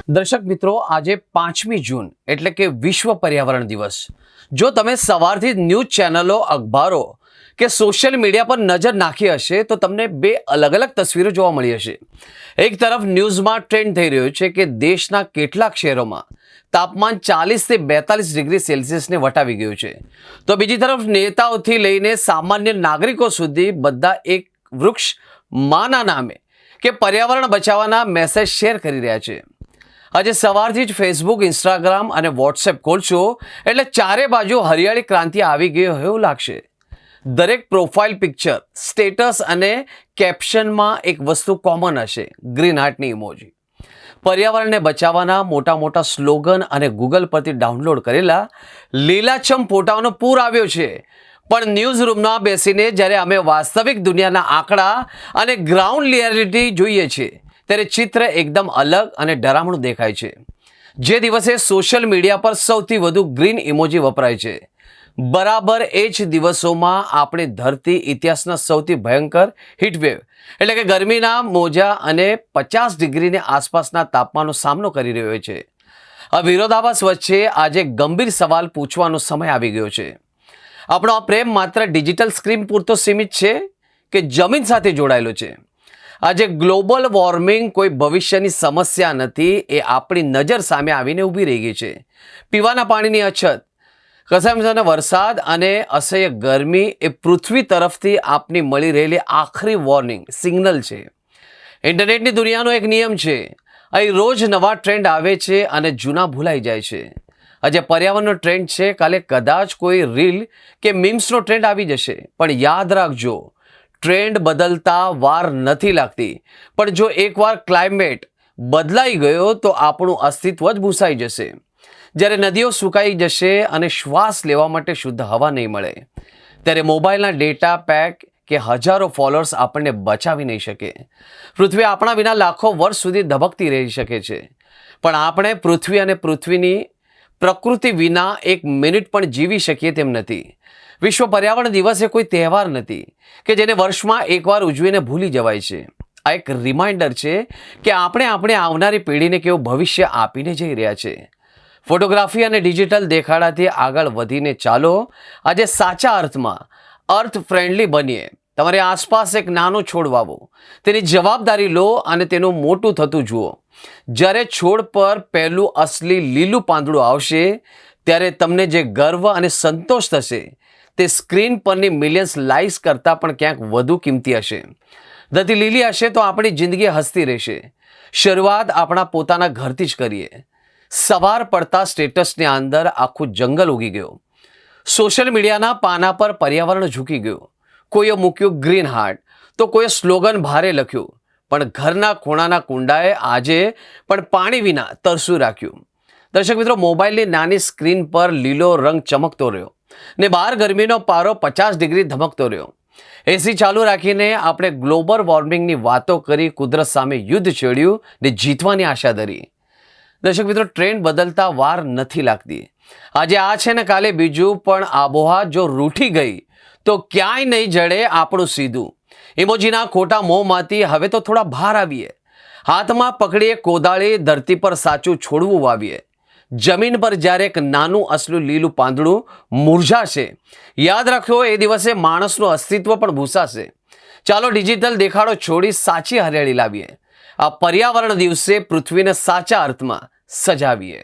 દર્શક મિત્રો, આજે 5મી જૂન એટલે કે વિશ્વ પર્યાવરણ દિવસ. જો તમે સવારથી ન્યૂઝ ચેનલો, અખબારો કે સોશિયલ મીડિયા પર નજર નાખી હશે તો તમને બે અલગ અલગ તસવીરો જોવા મળી હશે. એક તરફ ન્યૂઝમાં ટ્રેન્ડ થઈ રહ્યો છે કે દેશના કેટલાક શહેરોમાં તાપમાન 40 થી 42 ડિગ્રી સેલ્સિયસને વટાવી ગયું છે, તો બીજી તરફ નેતાઓથી લઈને સામાન્ય નાગરિકો સુધી બધા એક વૃક્ષ માના નામે કે પર્યાવરણ બચાવવાના મેસેજ શેર કરી રહ્યા છે. આજે સવારથી જ ફેસબુક, ઇન્સ્ટાગ્રામ અને વોટ્સએપ ખોલશો એટલે ચારે બાજુ હરિયાળી ક્રાંતિ આવી ગઈ હોય એવું લાગશે. દરેક પ્રોફાઇલ પિક્ચર, સ્ટેટસ અને કેપ્શનમાં એક વસ્તુ કોમન હશે: ગ્રીન હાર્ટની ઇમોજી. પર્યાવરણને બચાવવાના મોટા મોટા સ્લોગન અને ગૂગલ પરથી ડાઉનલોડ કરેલા લીલાછમ ફોટાઓનો પૂર આવ્યો છે, પણ ન્યૂઝ રૂમમાં બેસીને જ્યારે અમે વાસ્તવિક દુનિયાના આંકડા અને ગ્રાઉન્ડ રિયાલિટી જોઈએ છીએ ત્યારે ચિત્ર એકદમ અલગ અને ડરામણું દેખાય છે. જે દિવસે સોશિયલ મીડિયા પર સૌથી વધુ ગ્રીન ઇમોજી વપરાય છે, બરાબર એ જ દિવસોમાં આપણી ધરતી ઇતિહાસના સૌથી ભયંકર હીટવેવ એટલે કે ગરમીના મોજા અને 50 ડિગ્રીની આસપાસના તાપમાનનો સામનો કરી રહ્યો છે. આ વિરોધાભાસ વચ્ચે આજે ગંભીર સવાલ પૂછવાનો સમય આવી ગયો છે: આપણો આ પ્રેમ માત્ર ડિજિટલ સ્ક્રીન પૂરતો સીમિત છે કે જમીન સાથે જોડાયેલો છે? આજે ગ્લોબલ વોર્મિંગ કોઈ ભવિષ્યની સમસ્યા નથી, એ આપણી નજર સામે આવીને ઊભી રહી ગઈ છે. પીવાના પાણીની અછત, કમોસમી વરસાદ અને અસહ્ય ગરમી એ પૃથ્વી તરફથી આપની મળી રહેલી આખરી વોર્નિંગ સિગ્નલ છે. ઇન્ટરનેટની દુનિયાનો એક નિયમ છે: અહીં રોજ નવા ટ્રેન્ડ આવે છે અને જૂના ભૂલાઈ જાય છે. આજે પર્યાવરણનો ટ્રેન્ડ છે, કાલે કદાચ કોઈ રીલ કે મીમ્સનો ટ્રેન્ડ આવી જશે. પણ યાદ રાખજો, ટ્રેન્ડ બદલતા વાર નથી લાગતી, પણ જો એકવાર ક્લાઇમેટ બદલાઈ ગયો તો આપણું અસ્તિત્વ જ ભૂસાઈ જશે. જ્યારે નદીઓ સુકાઈ જશે અને શ્વાસ લેવા માટે શુદ્ધ હવા નહીં મળે, ત્યારે મોબાઈલના ડેટા પેક કે હજારો ફોલોઅર્સ આપણને બચાવી નહીં શકે. પૃથ્વી આપણા વિના લાખો વર્ષ સુધી ધબકતી રહી શકે છે, પણ આપણે પૃથ્વી અને પૃથ્વીની પ્રકૃતિ વિના એક મિનિટ પણ જીવી શકીએ તેમ નથી. વિશ્વ પર્યાવરણ દિવસ એ કોઈ તહેવાર નથી કે જેને વર્ષમાં એકવાર ઉજવીને ભૂલી જવાય છે. આ એક રિમાઇન્ડર છે કે આપણે આવનારી પેઢીને કેવું ભવિષ્ય આપીને જઈ રહ્યા છે. ફોટોગ્રાફી અને ડિજિટલ દેખાડાથી આગળ વધીને ચાલો આજે સાચા અર્થમાં અર્થ ફ્રેન્ડલી બનીએ. તમારી આસપાસ એક નાનો છોડ વાવો, તેની જવાબદારી લો અને તેનું મોટું થતું જુઓ. જ્યારે છોડ પર પહેલું અસલી લીલું પાંદડું આવશે ત્યારે તમને જે ગર્વ અને સંતોષ થશે તે સ્ક્રીન પરની મિલિયન્સ લાઇક્સ કરતાં પણ ક્યાંક વધુ કિંમતી હશે. ધરતી લીલી હશે તો આપણી જિંદગી હસતી રહેશે. શરૂઆત આપણા પોતાના ઘરથી જ કરીએ. સવાર પડતા સ્ટેટસની અંદર આખું જંગલ ઉગી ગયું. સોશિયલ મીડિયાના પાના પર પર્યાવરણ ઝૂકી ગયું. કોઈએ મૂક્યું ગ્રીન હાર્ટ તો કોઈએ સ્લોગન ભારે લખ્યું, પણ ઘરના ખૂણાના કુંડાએ આજે પણ પાણી વિના તરસું રાખ્યું. દર્શક મિત્રો, મોબાઈલની નાની સ્ક્રીન પર લીલો રંગ ચમકતો રહ્યો ને બહાર ગરમીનો પારો 50 ડિગ્રી ધમકતો રહ્યો. એસી ચાલુ રાખીને આપણે ગ્લોબલ વોર્મિંગની વાતો કરી, કુદરત સામે યુદ્ધ છેડ્યું ને જીતવાની આશા ધરી. દર્શક મિત્રો, ટ્રેન્ડ બદલતા વાર નથી લાગતી. આજે આ છે ને કાલે બીજું, પણ આબોહવા જો રૂઠી ગઈ તો ક્યાંય નહીં જડે આપણું સીધું. ઇમોજીના ખોટા મોંમાંથી હવે તો થોડા બહાર આવીએ. હાથમાં પકડીએ કોદાળી, ધરતી પર સાચું છોડવું વાવીએ. જમીન પર જ્યારે એક નાનું અસલું લીલું પાંદડું મુરઝાશે, યાદ રાખો એ દિવસે માણસનું અસ્તિત્વ પણ ભૂસાશે. ચાલો ડિજિટલ દેખાડો છોડી સાચી હરિયાળી લાવીએ. આ પર્યાવરણ દિવસે પૃથ્વીને સાચા અર્થમાં સજાવીએ.